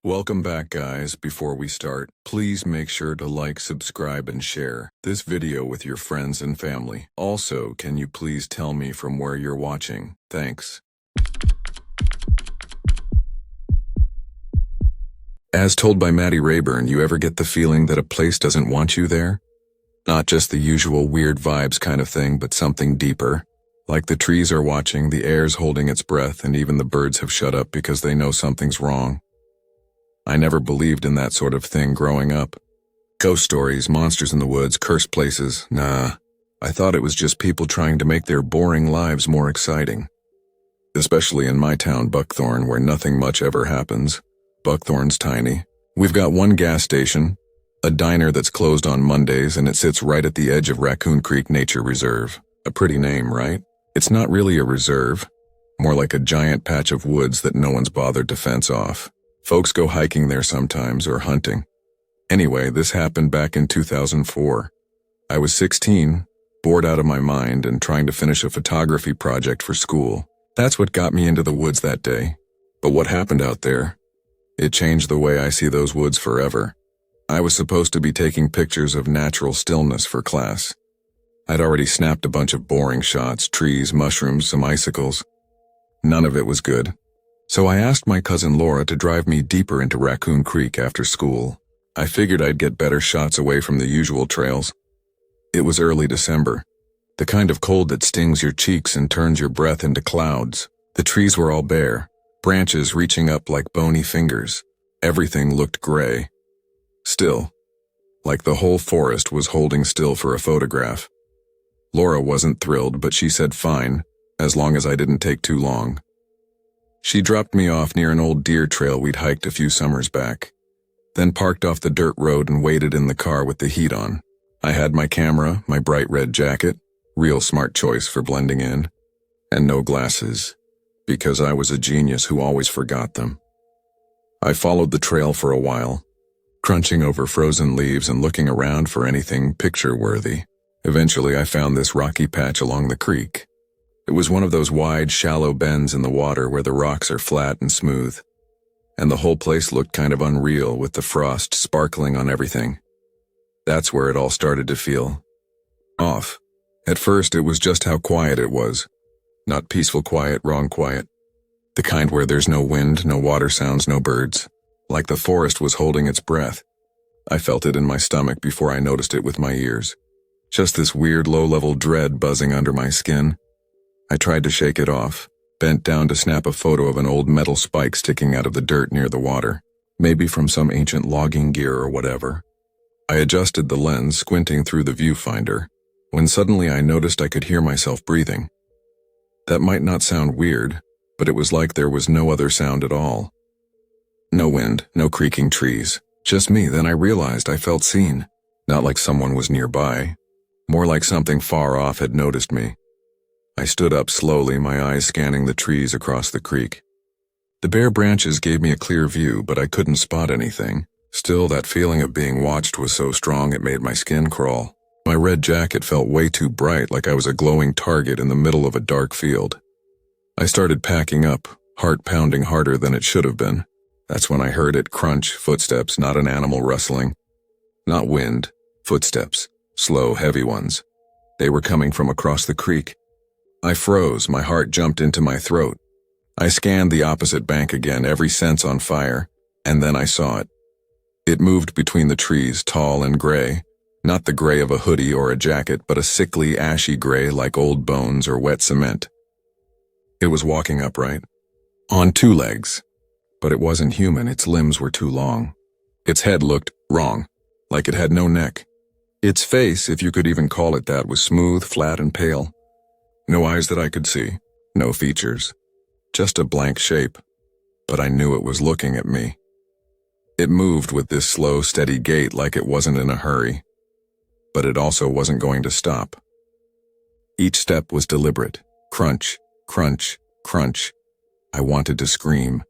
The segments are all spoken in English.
Welcome back, guys. Before we start, please make sure to like, subscribe, and share this video with your friends and family. Also, can you please tell me from where you're watching? Thanks. As told by Maddie Rayburn, you ever get the feeling that a place doesn't want you there? Not just the usual weird vibes kind of thing, but something deeper. Like the trees are watching, the air's holding its breath, and even the birds have shut up because they know something's wrong. I never believed in that sort of thing growing up. Ghost stories, monsters in the woods, cursed places, nah. I thought it was just people trying to make their boring lives more exciting. Especially in my town, Buckthorn, where nothing much ever happens. Buckthorn's tiny. We've got one gas station, a diner that's closed on Mondays, and it sits right at the edge of Raccoon Creek Nature Reserve. A pretty name, right? It's not really a reserve, more like a giant patch of woods that no one's bothered to fence off. Folks go hiking there sometimes, or hunting. Anyway, this happened back in 2004. I was 16, bored out of my mind, and trying to finish a photography project for school. That's what got me into the woods that day. But what happened out there? It changed the way I see those woods forever. I was supposed to be taking pictures of natural stillness for class. I'd already snapped a bunch of boring shots, trees, mushrooms, some icicles. None of it was good. So I asked my cousin Laura to drive me deeper into Raccoon Creek after school. I figured I'd get better shots away from the usual trails. It was early December, the kind of cold that stings your cheeks and turns your breath into clouds. The trees were all bare, branches reaching up like bony fingers. Everything looked gray. Still, like the whole forest was holding still for a photograph. Laura wasn't thrilled, but she said fine, as long as I didn't take too long. She dropped me off near an old deer trail we'd hiked a few summers back, then parked off the dirt road and waited in the car with the heat on. I had my camera, my bright red jacket, real smart choice for blending in, and no glasses, because I was a genius who always forgot them. I followed the trail for a while, crunching over frozen leaves and looking around for anything picture-worthy. Eventually, I found this rocky patch along the creek. It was one of those wide, shallow bends in the water where the rocks are flat and smooth, and the whole place looked kind of unreal with the frost sparkling on everything. That's where it all started to feel off. At first, it was just how quiet it was. Not peaceful quiet, wrong quiet. The kind where there's no wind, no water sounds, no birds. Like the forest was holding its breath. I felt it in my stomach before I noticed it with my ears. Just this weird low-level dread buzzing under my skin. I tried to shake it off, bent down to snap a photo of an old metal spike sticking out of the dirt near the water, maybe from some ancient logging gear or whatever. I adjusted the lens, squinting through the viewfinder, when suddenly I noticed I could hear myself breathing. That might not sound weird, but it was like there was no other sound at all. No wind, no creaking trees, just me. Then I realized I felt seen, not like someone was nearby, more like something far off had noticed me. I stood up slowly, my eyes scanning the trees across the creek. The bare branches gave me a clear view, but I couldn't spot anything. Still, that feeling of being watched was so strong it made my skin crawl. My red jacket felt way too bright, like I was a glowing target in the middle of a dark field. I started packing up, heart pounding harder than it should have been. That's when I heard it crunch, footsteps, not an animal rustling. Not wind, footsteps, slow, heavy ones. They were coming from across the creek. I froze, my heart jumped into my throat. I scanned the opposite bank again, every sense on fire, and then I saw it. It moved between the trees, tall and gray. Not the gray of a hoodie or a jacket, but a sickly, ashy gray like old bones or wet cement. It was walking upright, on two legs. But it wasn't human, its limbs were too long. Its head looked wrong, like it had no neck. Its face, if you could even call it that, was smooth, flat, and pale. No eyes that I could see, no features, just a blank shape, but I knew it was looking at me. It moved with this slow, steady gait like it wasn't in a hurry, but it also wasn't going to stop. Each step was deliberate, crunch, crunch, crunch. I wanted to scream.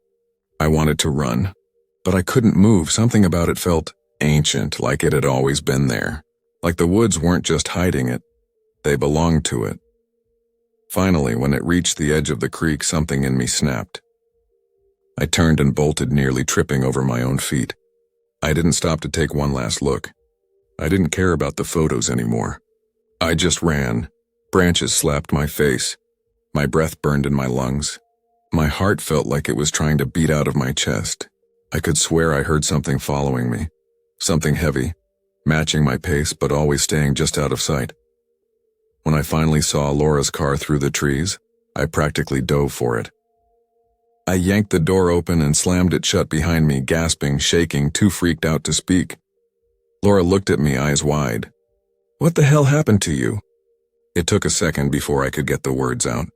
I wanted to run, but I couldn't move. Something about it felt ancient, like it had always been there, like the woods weren't just hiding it, they belonged to it. Finally, when it reached the edge of the creek, something in me snapped. I turned and bolted, nearly tripping over my own feet. I didn't stop to take one last look. I didn't care about the photos anymore. I just ran. Branches slapped my face. My breath burned in my lungs. My heart felt like it was trying to beat out of my chest. I could swear I heard something following me. Something heavy, matching my pace but always staying just out of sight. When I finally saw Laura's car through the trees, I practically dove for it. I yanked the door open and slammed it shut behind me, gasping, shaking, too freaked out to speak. Laura looked at me, eyes wide. "What the hell happened to you?" It took a second before I could get the words out.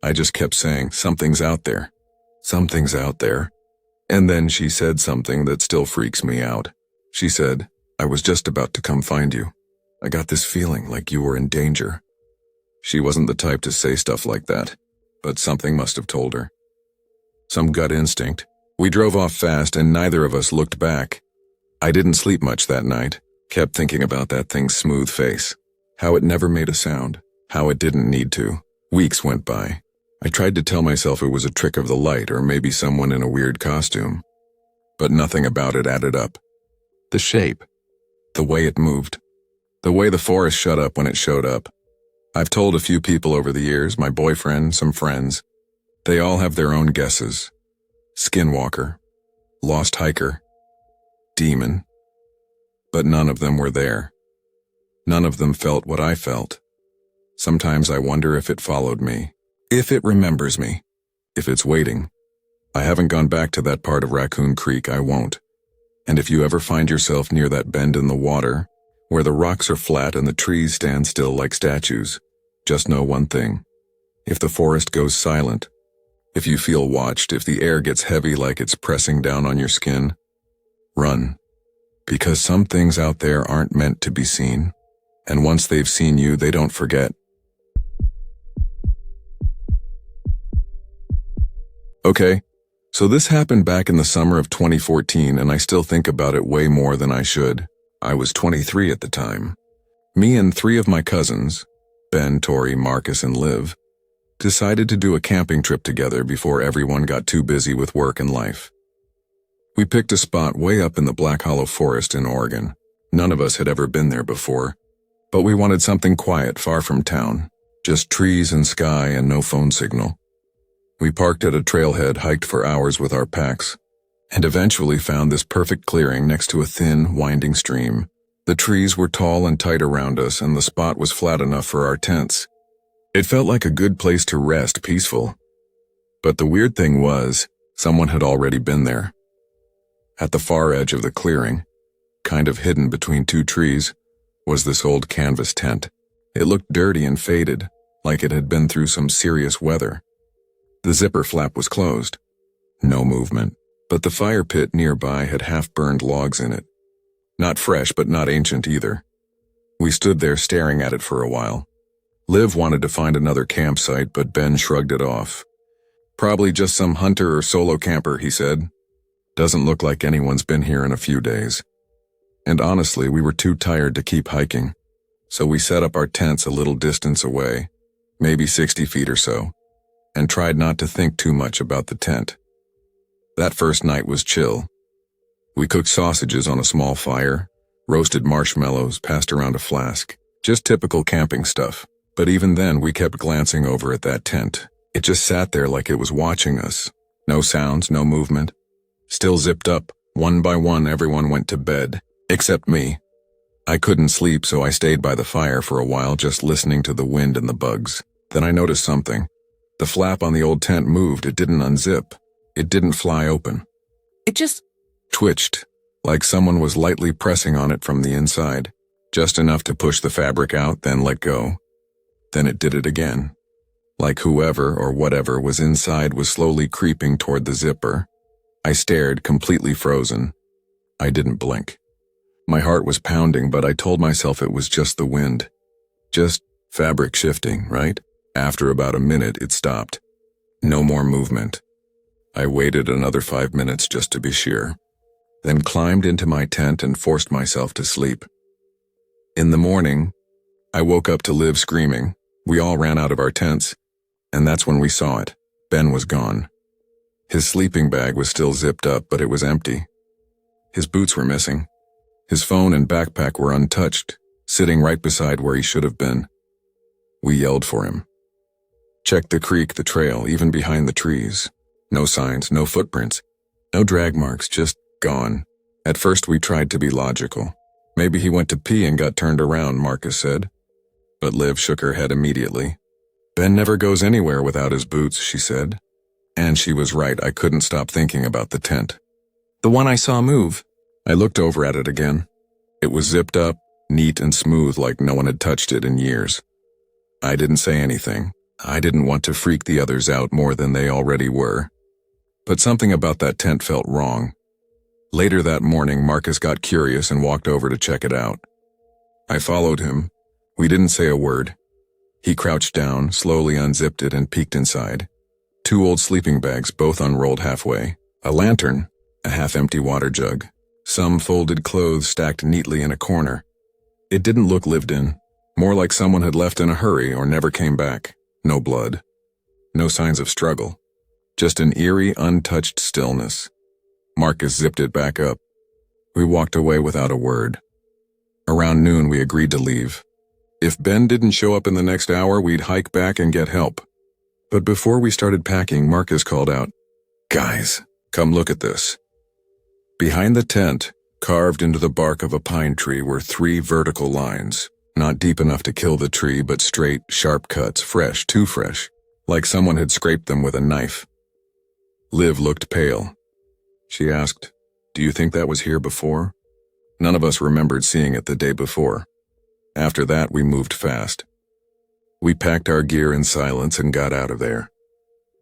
I just kept saying, "Something's out there. Something's out there." And then she said something that still freaks me out. She said, "I was just about to come find you. I got this feeling like you were in danger." She wasn't the type to say stuff like that, but something must have told her. Some gut instinct. We drove off fast and neither of us looked back. I didn't sleep much that night, kept thinking about that thing's smooth face, how it never made a sound, how it didn't need to. Weeks went by. I tried to tell myself it was a trick of the light or maybe someone in a weird costume, but nothing about it added up. The shape, the way it moved, the way the forest shut up when it showed up. I've told a few people over the years, my boyfriend, some friends. They all have their own guesses. Skinwalker, lost hiker, demon. But none of them were there. None of them felt what I felt. Sometimes I wonder if it followed me, if it remembers me, if it's waiting. I haven't gone back to that part of Raccoon Creek, I won't. And if you ever find yourself near that bend in the water, where the rocks are flat and the trees stand still like statues, just know one thing. If the forest goes silent, if you feel watched, if the air gets heavy like it's pressing down on your skin, run. Because some things out there aren't meant to be seen. And once they've seen you, they don't forget. Okay, so this happened back in the summer of 2014 and I still think about it way more than I should. I was 23 at the time. Me and 3 of my cousins, Ben, Tori, Marcus, and Liv, decided to do a camping trip together before everyone got too busy with work and life. We picked a spot way up in the Black Hollow Forest in Oregon. None of us had ever been there before, but we wanted something quiet, far from town, just trees and sky and no phone signal. We parked at a trailhead, hiked for hours with our packs, and eventually found this perfect clearing next to a thin, winding stream. The trees were tall and tight around us, and the spot was flat enough for our tents. It felt like a good place to rest, peaceful. But the weird thing was, someone had already been there. At the far edge of the clearing, kind of hidden between 2 trees, was this old canvas tent. It looked dirty and faded, like it had been through some serious weather. The zipper flap was closed. No movement, but the fire pit nearby had half-burned logs in it. Not fresh, but not ancient either. We stood there staring at it for a while. Liv wanted to find another campsite, but Ben shrugged it off. "Probably just some hunter or solo camper," he said. "Doesn't look like anyone's been here in a few days." And honestly, we were too tired to keep hiking, so we set up our tents a little distance away, maybe 60 feet or so, and tried not to think too much about the tent. That first night was chill. We cooked sausages on a small fire, roasted marshmallows, passed around a flask, just typical camping stuff. But even then, we kept glancing over at that tent. It just sat there like it was watching us. No sounds, no movement. Still zipped up. One by one, everyone went to bed, except me. I couldn't sleep, so I stayed by the fire for a while, just listening to the wind and the bugs. Then I noticed something. The flap on the old tent moved. It didn't unzip. It didn't fly open. It just twitched, like someone was lightly pressing on it from the inside. Just enough to push the fabric out, then let go. Then it did it again. Like whoever or whatever was inside was slowly creeping toward the zipper. I stared, completely frozen. I didn't blink. My heart was pounding, but I told myself it was just the wind. Just fabric shifting, right? After about a minute, it stopped. No more movement. I waited another 5 minutes just to be sure, then climbed into my tent and forced myself to sleep. In the morning, I woke up to Liv screaming. We all ran out of our tents, and that's when we saw it. Ben was gone. His sleeping bag was still zipped up, but it was empty. His boots were missing. His phone and backpack were untouched, sitting right beside where he should have been. We yelled for him. Checked the creek, the trail, even behind the trees. No signs, no footprints, no drag marks, just gone. At first we tried to be logical. Maybe he went to pee and got turned around, Marcus said. But Liv shook her head immediately. Ben never goes anywhere without his boots, she said. And she was right, I couldn't stop thinking about the tent. The one I saw move. I looked over at it again. It was zipped up, neat and smooth like no one had touched it in years. I didn't say anything. I didn't want to freak the others out more than they already were. But something about that tent felt wrong. Later that morning, Marcus got curious and walked over to check it out. I followed him. We didn't say a word. He crouched down, slowly unzipped it and peeked inside. 2 old sleeping bags, both unrolled halfway. A lantern, a half-empty water jug. Some folded clothes stacked neatly in a corner. It didn't look lived in. More like someone had left in a hurry or never came back. No blood. No signs of struggle. Just an eerie, untouched stillness. Marcus zipped it back up. We walked away without a word. Around noon, we agreed to leave. If Ben didn't show up in the next hour, we'd hike back and get help. But before we started packing, Marcus called out, "Guys, come look at this." Behind the tent, carved into the bark of a pine tree, were 3 vertical lines. Not deep enough to kill the tree, but straight, sharp cuts, fresh, too fresh, like someone had scraped them with a knife. Liv looked pale. She asked, "Do you think that was here before?" None of us remembered seeing it the day before. After that, we moved fast. We packed our gear in silence and got out of there.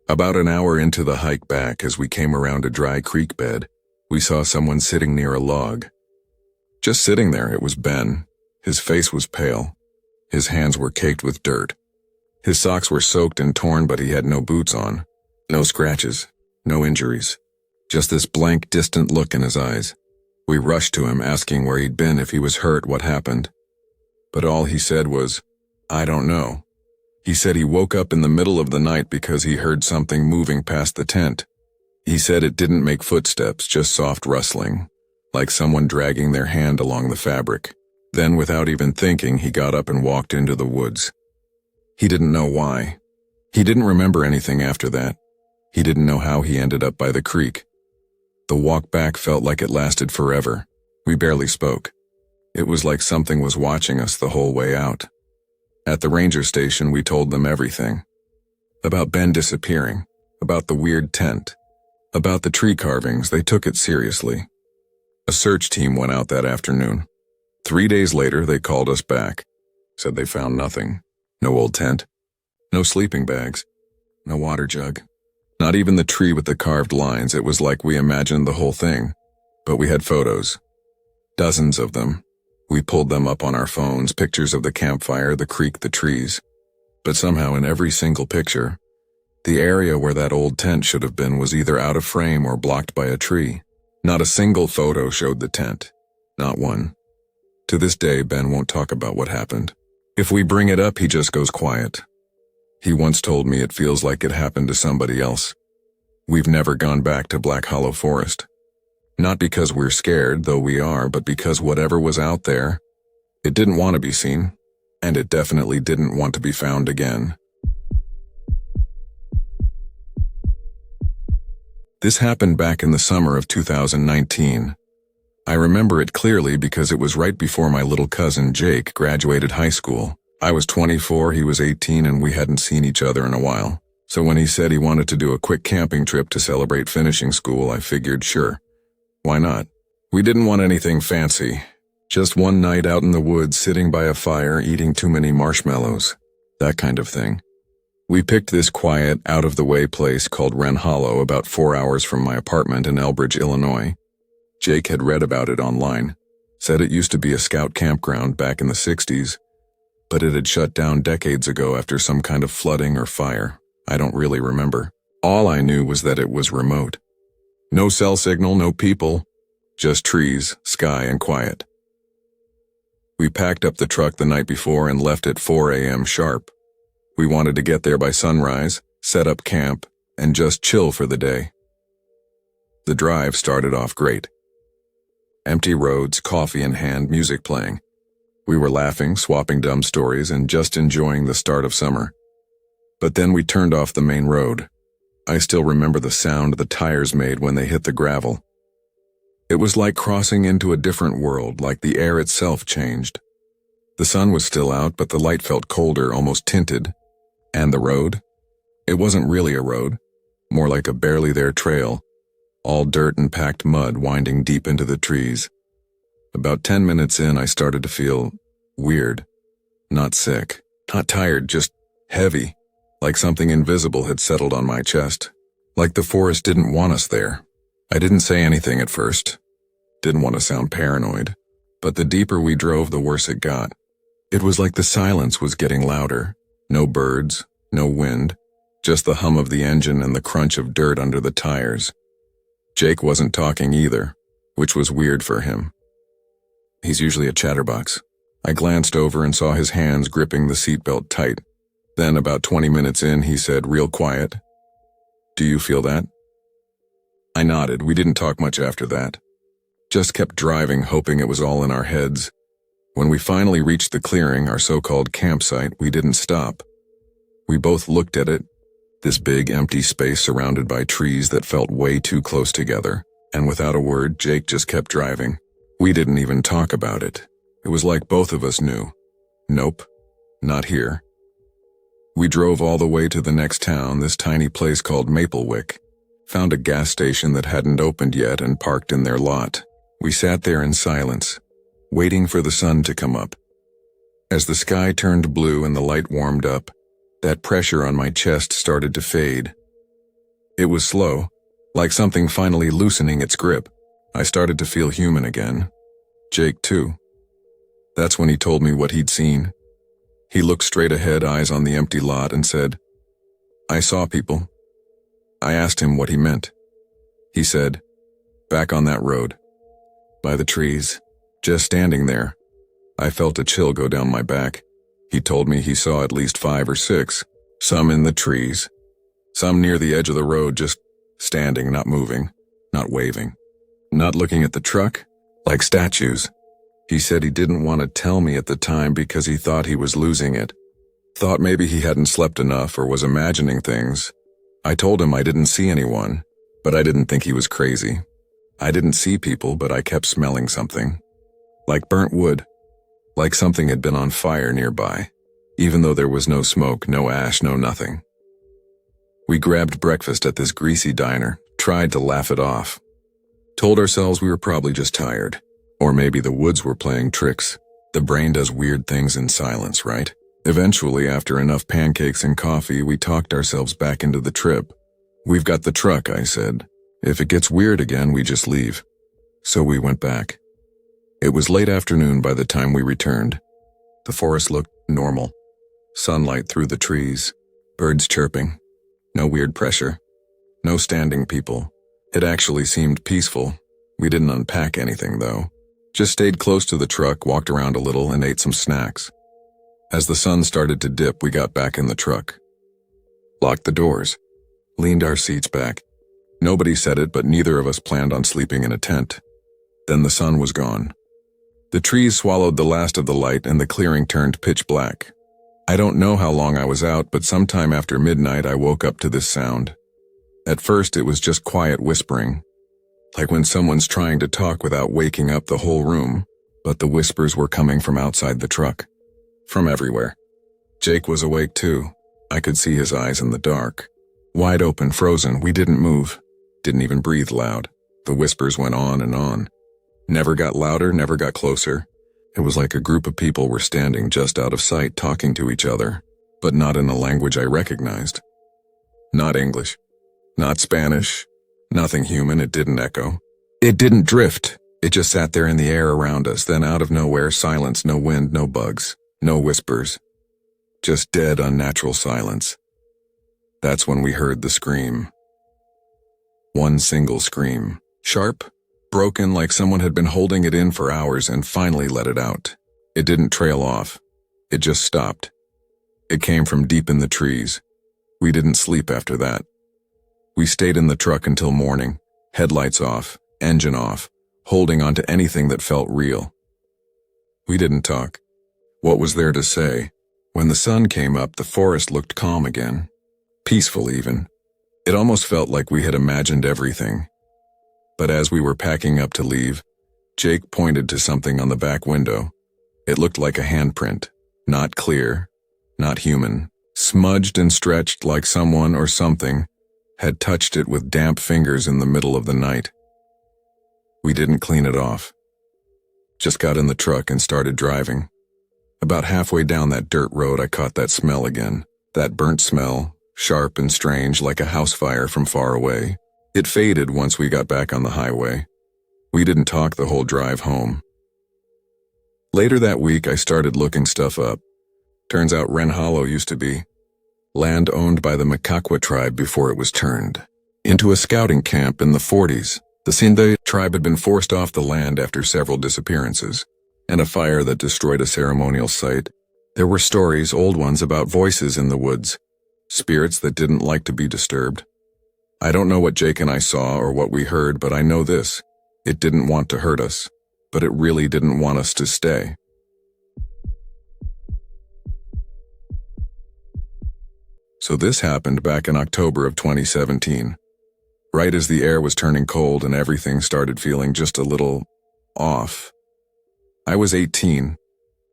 About an hour into the hike back, as we came around a dry creek bed, we saw someone sitting near a log. Just sitting there, it was Ben. His face was pale. His hands were caked with dirt. His socks were soaked and torn, but he had no boots on. No scratches, no injuries. Just this blank, distant look in his eyes. We rushed to him, asking where he'd been, if he was hurt, what happened. But all he said was, "I don't know." He said he woke up in the middle of the night because he heard something moving past the tent. He said it didn't make footsteps, just soft rustling, like someone dragging their hand along the fabric. Then, without even thinking, he got up and walked into the woods. He didn't know why. He didn't remember anything after that. He didn't know how he ended up by the creek. The walk back felt like it lasted forever. We barely spoke. It was like something was watching us the whole way out. At the ranger station, we told them everything. About Ben disappearing, about the weird tent, about the tree carvings. They took it seriously. A search team went out that afternoon. 3 days later, they called us back, said they found nothing. No old tent, no sleeping bags, no water jug, not even the tree with the carved lines. It was like we imagined the whole thing, but we had photos. Dozens of them. We pulled them up on our phones, pictures of the campfire, the creek, the trees. But somehow in every single picture, the area where that old tent should have been was either out of frame or blocked by a tree. Not a single photo showed the tent. Not one. To this day, Ben won't talk about what happened. If we bring it up, he just goes quiet. He once told me it feels like it happened to somebody else. We've never gone back to Black Hollow Forest. Not because we're scared, though we are, but because whatever was out there, it didn't want to be seen, and it definitely didn't want to be found again. This happened back in the summer of 2019. I remember it clearly because it was right before my little cousin Jake graduated high school. I was 24, he was 18, and we hadn't seen each other in a while. So when he said he wanted to do a quick camping trip to celebrate finishing school, I figured sure. Why not? We didn't want anything fancy. Just one night out in the woods, sitting by a fire, eating too many marshmallows. That kind of thing. We picked this quiet, out-of-the-way place called Wren Hollow, about 4 hours from my apartment in Elbridge, Illinois. Jake had read about it online. Said it used to be a scout campground back in the 60s, but it had shut down decades ago after some kind of flooding or fire. I don't really remember. All I knew was that it was remote. No cell signal, no people, just trees, sky, and quiet. We packed up the truck the night before and left at 4 a.m. sharp. We wanted to get there by sunrise, set up camp, and just chill for the day. The drive started off great. Empty roads, coffee in hand, music playing. We were laughing, swapping dumb stories, and just enjoying the start of summer. But then we turned off the main road. I still remember the sound the tires made when they hit the gravel. It was like crossing into a different world, like the air itself changed. The sun was still out, but the light felt colder, almost tinted. And the road? It wasn't really a road, more like a barely there trail, all dirt and packed mud winding deep into the trees. About 10 minutes in, I started to feel weird. Not sick, not tired, just heavy, like something invisible had settled on my chest. Like the forest didn't want us there. I didn't say anything at first. Didn't want to sound paranoid. But the deeper we drove, the worse it got. It was like the silence was getting louder. No birds, no wind, just the hum of the engine and the crunch of dirt under the tires. Jake wasn't talking either, which was weird for him. He's usually a chatterbox. I glanced over and saw his hands gripping the seatbelt tight. Then, about 20 minutes in, he said, real quiet, "Do you feel that?" I nodded. We didn't talk much after that. Just kept driving, hoping it was all in our heads. When we finally reached the clearing, our so-called campsite, we didn't stop. We both looked at it, this big empty space surrounded by trees that felt way too close together, and without a word, Jake just kept driving. We didn't even talk about it. It was like both of us knew. Nope, not here. We drove all the way to the next town, this tiny place called Maplewick. Found a gas station that hadn't opened yet and parked in their lot. We sat there in silence, waiting for the sun to come up. As the sky turned blue and the light warmed up, that pressure on my chest started to fade. It was slow, like something finally loosening its grip. I started to feel human again. Jake, too. That's when he told me what he'd seen. He looked straight ahead, eyes on the empty lot, and said, "I saw people." I asked him what he meant. He said, "Back on that road. By the trees. Just standing there." I felt a chill go down my back. He told me he saw at least 5 or 6, some in the trees, some near the edge of the road, just standing, not moving, not waving, not looking at the truck, like statues. He said he didn't want to tell me at the time because he thought he was losing it. Thought maybe he hadn't slept enough or was imagining things. I told him I didn't see anyone, but I didn't think he was crazy. I didn't see people, but I kept smelling something. Like burnt wood. Like something had been on fire nearby, even though there was no smoke, no ash, no nothing. We grabbed breakfast at this greasy diner, tried to laugh it off. Told ourselves we were probably just tired. Or maybe the woods were playing tricks. The brain does weird things in silence, right? Eventually, after enough pancakes and coffee, we talked ourselves back into the trip. "We've got the truck," I said. "If it gets weird again, we just leave." So we went back. It was late afternoon by the time we returned. The forest looked normal. Sunlight through the trees, birds chirping. No weird pressure. No standing people. It actually seemed peaceful. We didn't unpack anything, though. Just stayed close to the truck, walked around a little, and ate some snacks. As the sun started to dip, we got back in the truck. Locked the doors. Leaned our seats back. Nobody said it, but neither of us planned on sleeping in a tent. Then the sun was gone. The trees swallowed the last of the light and the clearing turned pitch black. I don't know how long I was out, but sometime after midnight I woke up to this sound. At first it was just quiet whispering, like when someone's trying to talk without waking up the whole room, but the whispers were coming from outside the truck. From everywhere. Jake was awake too. I could see his eyes in the dark. Wide open, frozen, we didn't move. Didn't even breathe loud. The whispers went on and on. Never got louder, never got closer. It was like a group of people were standing just out of sight talking to each other, but not in a language I recognized. Not English. Not Spanish. Nothing human, it didn't echo. It didn't drift. It just sat there in the air around us, then out of nowhere, silence, no wind, no bugs, no whispers. Just dead, unnatural silence. That's when we heard the scream. One single scream. Sharp, broken, like someone had been holding it in for hours and finally let it out. It didn't trail off. It just stopped. It came from deep in the trees. We didn't sleep after that. We stayed in the truck until morning, Headlights off, engine off, holding on to anything that felt real. We didn't talk. What was there to say? When the sun came up, the forest looked calm again. Peaceful even. It almost felt like we had imagined everything. But as we were packing up to leave, Jake pointed to something on the back window. It looked like a handprint. Not clear, not human. Smudged and stretched like someone or something had touched it with damp fingers in the middle of the night. We didn't clean it off. Just got in the truck and started driving. About halfway down that dirt road, I caught that smell again. That burnt smell, sharp and strange like a house fire from far away. It faded once we got back on the highway. We didn't talk the whole drive home. Later that week, I started looking stuff up. Turns out Wren Hollow used to be land owned by the Makakwa tribe before it was turned into a scouting camp in the 40s. The Sinde tribe had been forced off the land after several disappearances and a fire that destroyed a ceremonial site. There were stories, old ones, about voices in the woods, spirits that didn't like to be disturbed. I don't know what Jake and I saw or what we heard, but I know this. It didn't want to hurt us, but it really didn't want us to stay. So this happened back in October of 2017, right as the air was turning cold and everything started feeling just a little off. I was 18,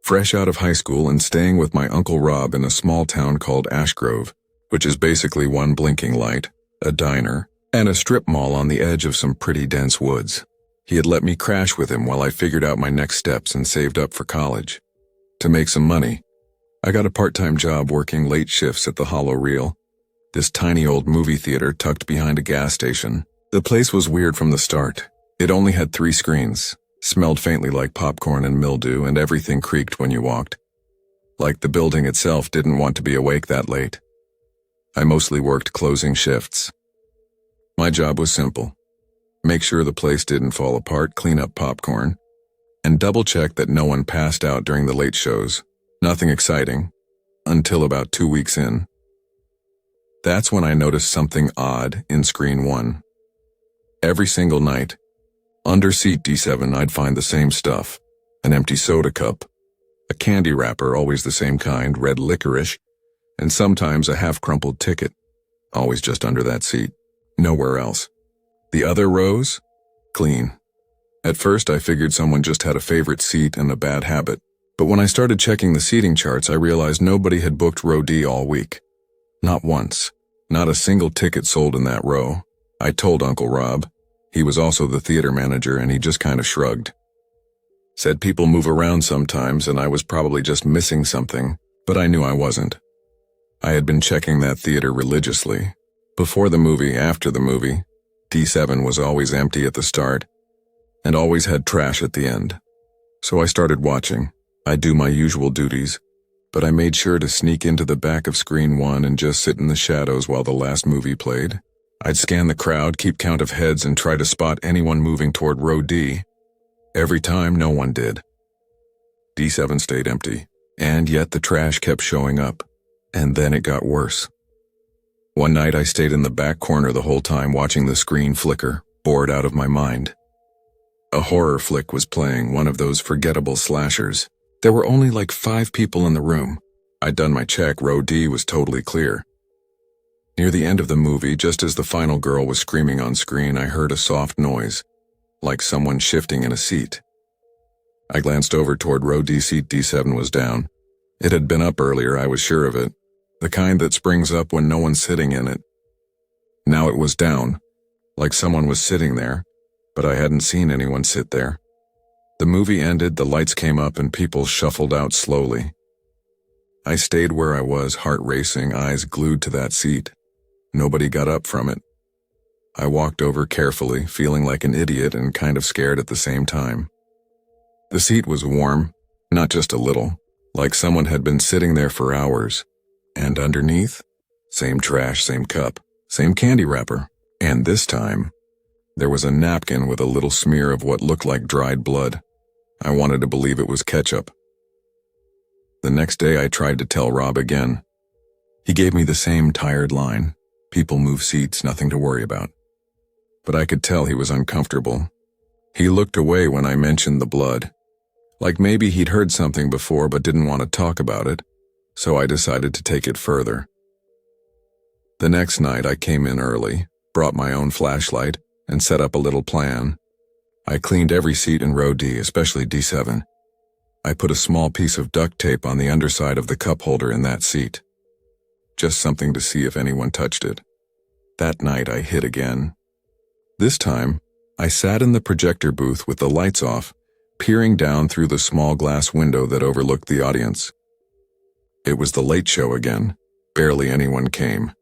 fresh out of high school and staying with my Uncle Rob in a small town called Ashgrove, which is basically one blinking light, a diner, and a strip mall on the edge of some pretty dense woods. He had let me crash with him while I figured out my next steps and saved up for college. To make some money, I got a part-time job working late shifts at the Hollow Reel, this tiny old movie theater tucked behind a gas station. The place was weird from the start. It only had 3 screens, smelled faintly like popcorn and mildew, and everything creaked when you walked. Like the building itself didn't want to be awake that late. I mostly worked closing shifts. My job was simple. Make sure the place didn't fall apart, clean up popcorn, and double-check that no one passed out during the late shows. Nothing exciting, until about 2 weeks in. That's when I noticed something odd in screen 1. Every single night, under seat D7 I'd find the same stuff. An empty soda cup, a candy wrapper, always the same kind, red licorice, and sometimes a half-crumpled ticket, always just under that seat, nowhere else. The other rows? Clean. At first I figured someone just had a favorite seat and a bad habit. But when I started checking the seating charts, I realized nobody had booked row D all week. Not once. Not a single ticket sold in that row. I told Uncle Rob. He was also the theater manager, and he just kind of shrugged. Said people move around sometimes, and I was probably just missing something, but I knew I wasn't. I had been checking that theater religiously. Before the movie, after the movie, D7 was always empty at the start, and always had trash at the end. So I started watching. I do my usual duties, but I made sure to sneak into the back of screen 1 and just sit in the shadows while the last movie played. I'd scan the crowd, keep count of heads, and try to spot anyone moving toward row D. Every time, no one did. D7 stayed empty, and yet the trash kept showing up, and then it got worse. One night I stayed in the back corner the whole time watching the screen flicker, bored out of my mind. A horror flick was playing, one of those forgettable slashers. There were only like 5 people in the room. I'd done my check, row D was totally clear. Near the end of the movie, just as the final girl was screaming on screen, I heard a soft noise, like someone shifting in a seat. I glanced over toward row D. Seat D7 was down. It had been up earlier, I was sure of it. The kind that springs up when no one's sitting in it. Now it was down, like someone was sitting there, but I hadn't seen anyone sit there. The movie ended, the lights came up, and people shuffled out slowly. I stayed where I was, heart racing, eyes glued to that seat. Nobody got up from it. I walked over carefully, feeling like an idiot and kind of scared at the same time. The seat was warm, not just a little, like someone had been sitting there for hours. And underneath, same trash, same cup, same candy wrapper. And this time, there was a napkin with a little smear of what looked like dried blood. I wanted to believe it was ketchup. The next day I tried to tell Rob again. He gave me the same tired line. People move seats, nothing to worry about. but I could tell he was uncomfortable. He looked away when I mentioned the blood, like maybe he'd heard something before but didn't want to talk about it, so I decided to take it further. The next night I came in early, brought my own flashlight, and set up a little plan. I cleaned every seat in row D, especially D7. I put a small piece of duct tape on the underside of the cup holder in that seat. Just something to see if anyone touched it. That night I hid again. This time, I sat in the projector booth with the lights off, peering down through the small glass window that overlooked the audience. It was the late show again. Barely anyone came.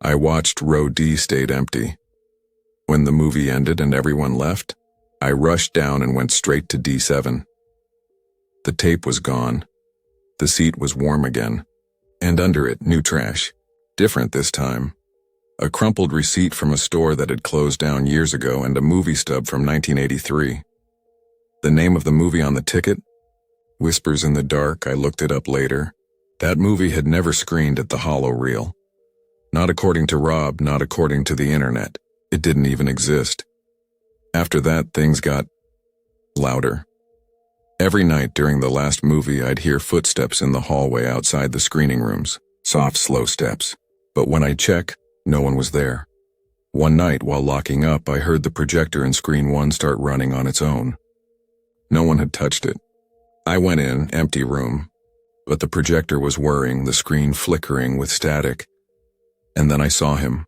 I watched row D stayed empty. When the movie ended and everyone left, I rushed down and went straight to D7. The tape was gone. The seat was warm again. And under it, new trash. Different this time. A crumpled receipt from a store that had closed down years ago and a movie stub from 1983. The name of the movie on the ticket? Whispers in the Dark. I looked it up later. That movie had never screened at the Hollow Reel. Not according to Rob, not according to the internet. It didn't even exist. After that, things got louder. Every night during the last movie, I'd hear footsteps in the hallway outside the screening rooms. Soft, slow steps. But when I'd check, no one was there. One night, while locking up, I heard the projector in screen 1 start running on its own. No one had touched it. I went in, empty room, but the projector was whirring, the screen flickering with static. And then I saw him.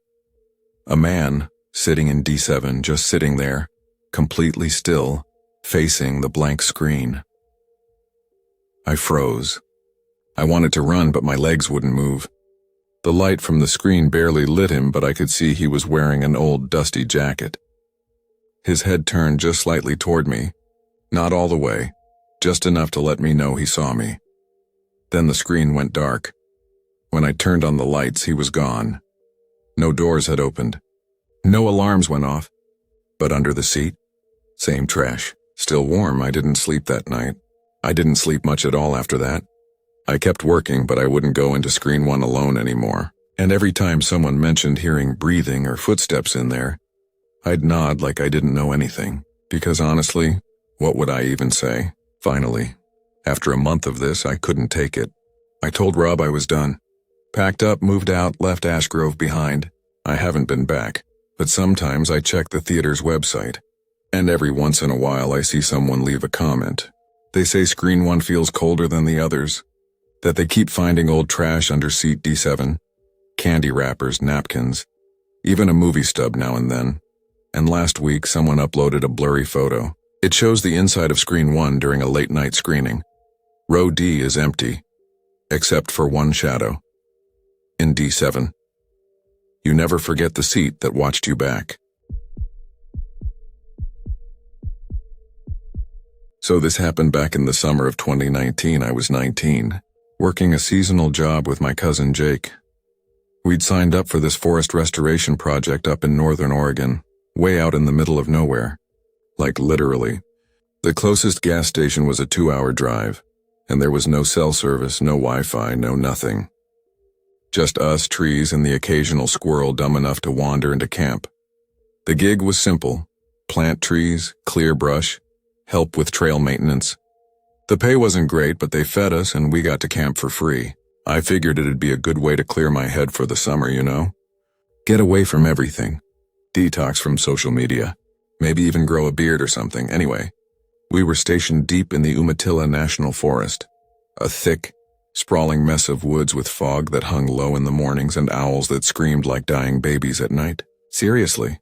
A man, sitting in D7, just sitting there, completely still, facing the blank screen. I froze. I wanted to run, but my legs wouldn't move. The light from the screen barely lit him, but I could see he was wearing an old, dusty jacket. His head turned just slightly toward me. Not all the way, just enough to let me know he saw me. Then the screen went dark. When I turned on the lights, he was gone. No doors had opened. No alarms went off. But under the seat, same trash. Still warm. I didn't sleep that night. I didn't sleep much at all after that. I kept working, but I wouldn't go into screen 1 alone anymore. And every time someone mentioned hearing breathing or footsteps in there, I'd nod like I didn't know anything. Because honestly, what would I even say? Finally, after a month of this, I couldn't take it. I told Rob I was done. Packed up, moved out, left Ash Grove behind. I haven't been back, but sometimes I check the theater's website. And every once in a while I see someone leave a comment. They say screen 1 feels colder than the others. That they keep finding old trash under seat D7. Candy wrappers, napkins. Even a movie stub now and then. And last week someone uploaded a blurry photo. It shows the inside of screen 1 during a late night screening. Row D is empty, except for one shadow. In D7. You never forget the seat that watched you back. So this happened back in the summer of 2019. I was 19, working a seasonal job with my cousin Jake. We'd signed up for this forest restoration project up in northern Oregon, way out in the middle of nowhere. Like literally. The closest gas station was a 2-hour drive, and there was no cell service, no Wi-Fi, no nothing. Just us, trees, and the occasional squirrel dumb enough to wander into camp. The gig was simple. Plant trees, clear brush, help with trail maintenance. The pay wasn't great, but they fed us and we got to camp for free. I figured it'd be a good way to clear my head for the summer, you know? Get away from everything. Detox from social media. Maybe even grow a beard or something. Anyway, we were stationed deep in the Umatilla National Forest. A thick, sprawling mess of woods with fog that hung low in the mornings and owls that screamed like dying babies at night. Seriously,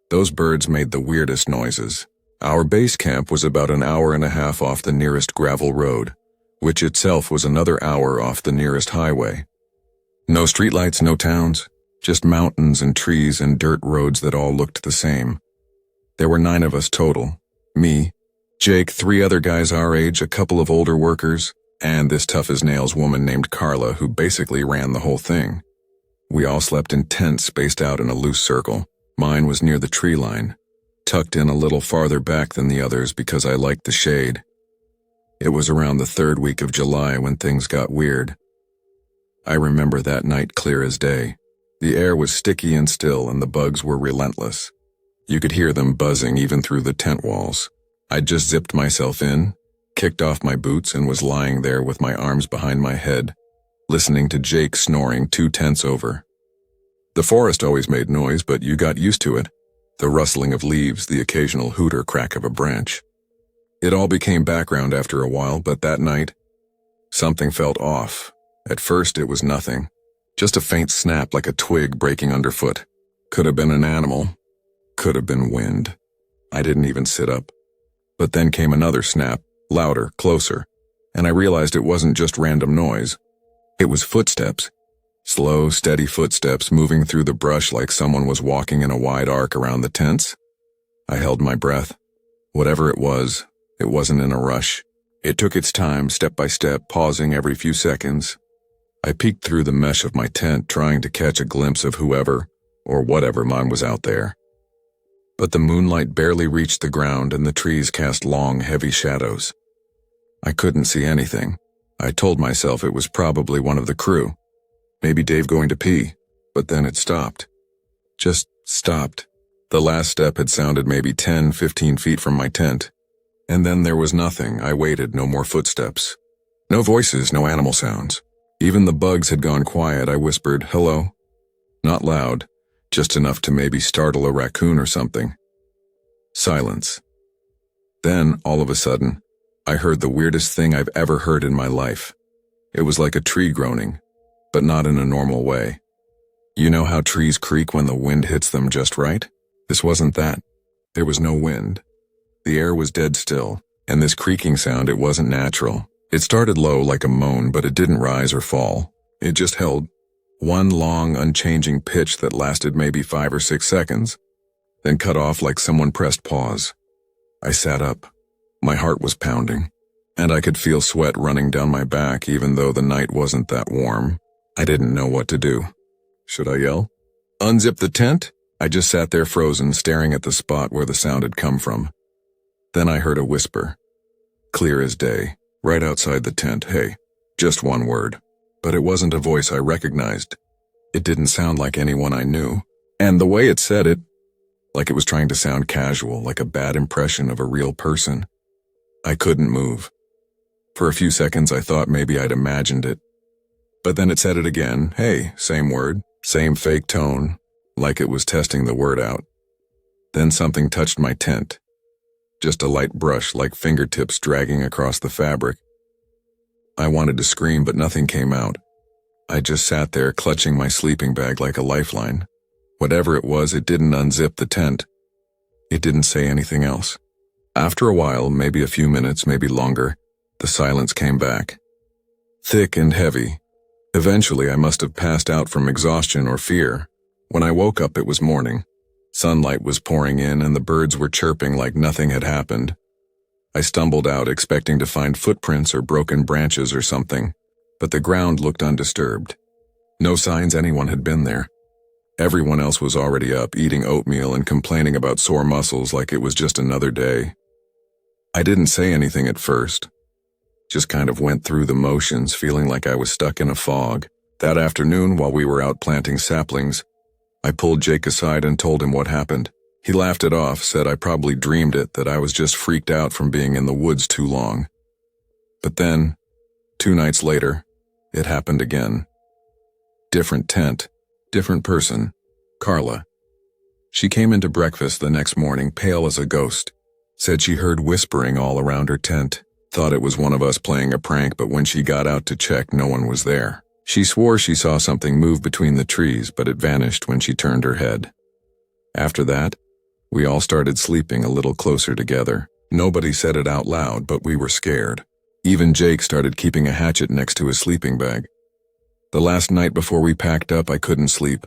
those birds made the weirdest noises. Our base camp was about an hour and a half off the nearest gravel road, which itself was another hour off the nearest highway. No streetlights, no towns, just mountains and trees and dirt roads that all looked the same. There were 9 of us total. Me, Jake, 3 other guys our age, a couple of older workers, and this tough-as-nails woman named Carla who basically ran the whole thing. We all slept in tents spaced out in a loose circle. Mine was near the tree line, tucked in a little farther back than the others because I liked the shade. It was around the 3rd week of July when things got weird. I remember that night clear as day. The air was sticky and still and the bugs were relentless. You could hear them buzzing even through the tent walls. I'd just zipped myself in, kicked off my boots, and was lying there with my arms behind my head, listening to Jake snoring 2 tents over. The forest always made noise, but you got used to it. The rustling of leaves, the occasional hoot or crack of a branch. It all became background after a while, but that night, something felt off. At first it was nothing. Just a faint snap like a twig breaking underfoot. Could have been an animal. Could have been wind. I didn't even sit up. But then came another snap, louder, closer, and I realized it wasn't just random noise. It was footsteps. Slow, steady footsteps moving through the brush like someone was walking in a wide arc around the tents. I held my breath. Whatever it wasn't in a rush. It took its time, step by step, pausing every few seconds. I peeked through the mesh of my tent, trying to catch a glimpse of whoever, or whatever mine was out there. But the moonlight barely reached the ground and the trees cast long, heavy shadows. I couldn't see anything. I told myself it was probably one of the crew. Maybe Dave going to pee, but then it stopped. Just stopped. The last step had sounded maybe 10, 15 feet from my tent. And then there was nothing. I waited, no more footsteps. No voices, no animal sounds. Even the bugs had gone quiet. I whispered, "Hello?" Not loud, just enough to maybe startle a raccoon or something. Silence. Then, all of a sudden, I heard the weirdest thing I've ever heard in my life. It was like a tree groaning, but not in a normal way. You know how trees creak when the wind hits them just right? This wasn't that. There was no wind. The air was dead still, and this creaking sound, it wasn't natural. It started low like a moan, but it didn't rise or fall. It just held one long, unchanging pitch that lasted maybe 5 or 6 seconds, then cut off like someone pressed pause. I sat up. My heart was pounding, and I could feel sweat running down my back even though the night wasn't that warm. I didn't know what to do. Should I yell? Unzip the tent? I just sat there frozen, staring at the spot where the sound had come from. Then I heard a whisper, clear as day, right outside the tent. Hey, just one word. But it wasn't a voice I recognized. It didn't sound like anyone I knew. And the way it said it, like it was trying to sound casual, like a bad impression of a real person. I couldn't move. For a few seconds I thought maybe I'd imagined it. But then it said it again. Hey, same word, same fake tone, like it was testing the word out. Then something touched my tent. Just a light brush, like fingertips dragging across the fabric. I wanted to scream, but nothing came out. I just sat there clutching my sleeping bag like a lifeline. Whatever it was, it didn't unzip the tent. It didn't say anything else. After a while, maybe a few minutes, maybe longer, the silence came back. Thick and heavy. Eventually, I must have passed out from exhaustion or fear. When I woke up, it was morning. Sunlight was pouring in and the birds were chirping like nothing had happened. I stumbled out expecting to find footprints or broken branches or something, but the ground looked undisturbed. No signs anyone had been there. Everyone else was already up, eating oatmeal and complaining about sore muscles like it was just another day. I didn't say anything at first. Just kind of went through the motions, feeling like I was stuck in a fog. That afternoon, while we were out planting saplings, I pulled Jake aside and told him what happened. He laughed it off, said I probably dreamed it, that I was just freaked out from being in the woods too long. But then, 2 nights later, it happened again. Different tent, different person, Carla. She came into breakfast the next morning, pale as a ghost. Said she heard whispering all around her tent. Thought it was one of us playing a prank, but when she got out to check, no one was there. She swore she saw something move between the trees, but it vanished when she turned her head. After that, we all started sleeping a little closer together. Nobody said it out loud, but we were scared. Even Jake started keeping a hatchet next to his sleeping bag. The last night before we packed up, I couldn't sleep.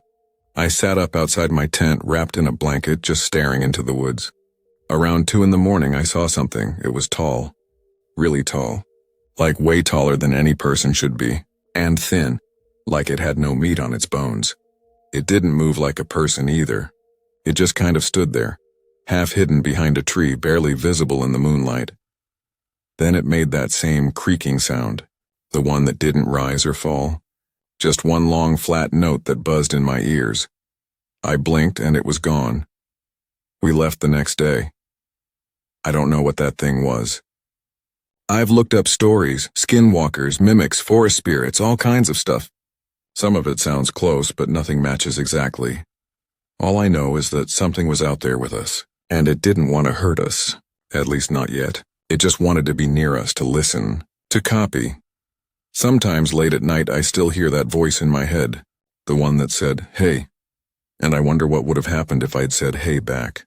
I sat up outside my tent, wrapped in a blanket, just staring into the woods. Around 2 a.m, I saw something. It was tall. Really tall. Like way taller than any person should be. And thin. Like it had no meat on its bones. It didn't move like a person either. It just kind of stood there, half hidden behind a tree, barely visible in the moonlight. Then it made that same creaking sound, the one that didn't rise or fall. Just one long flat note that buzzed in my ears. I blinked and it was gone. We left the next day. I don't know what that thing was. I've looked up stories, skinwalkers, mimics, forest spirits, all kinds of stuff. Some of it sounds close, but nothing matches exactly. All I know is that something was out there with us, and it didn't want to hurt us, at least not yet. It just wanted to be near us, to listen, to copy. Sometimes late at night I still hear that voice in my head, the one that said, "Hey," and I wonder what would have happened if I'd said "hey" back.